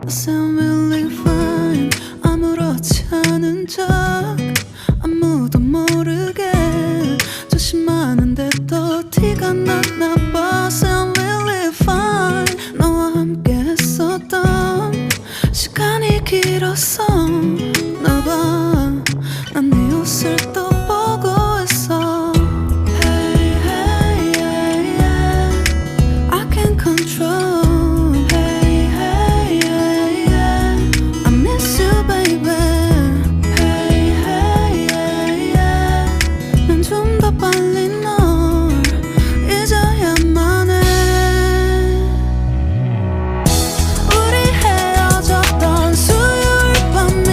I sound really fine. 아무렇지 않은 척 아무도 모르게 조심하는데 또 티가 났나 봐. Sound really fine. 너와 함께 했었던 시간이 길었어 나 봐. 난 네 옷을 또 보고 있어. Hey, hey, yeah, yeah. I can't control. Hey, hey, yeah, yeah. I miss you, baby. Hey, hey, yeah, yeah. 난 좀 더 빨리 널 잊어야만 해. 우리 헤어졌던 수요일 밤이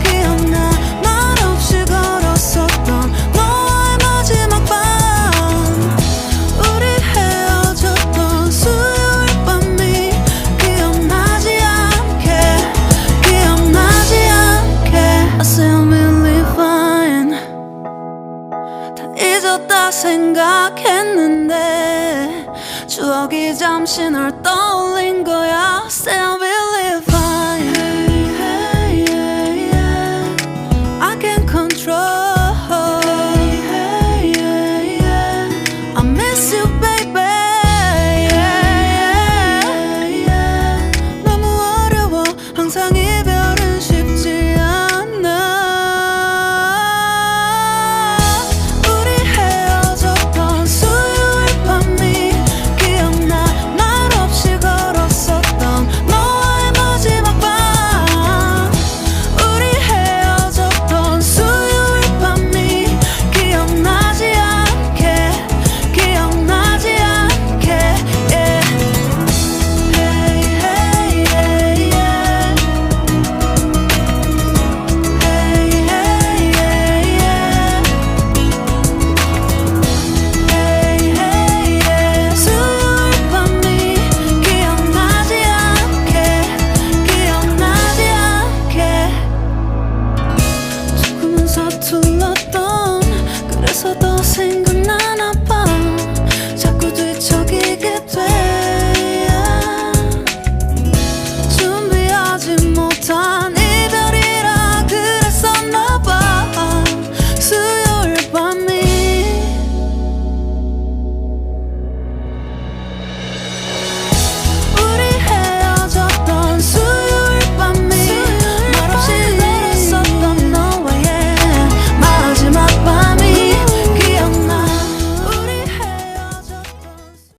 기억나. 말없이 걸었었던 너와의 마지막 밤. 우리 헤어졌던 수요일 밤이 기억나지 않게 I sound really fine. 다 잊었다 생각했는데 추억이 잠시 널 떠올린 거야. Sound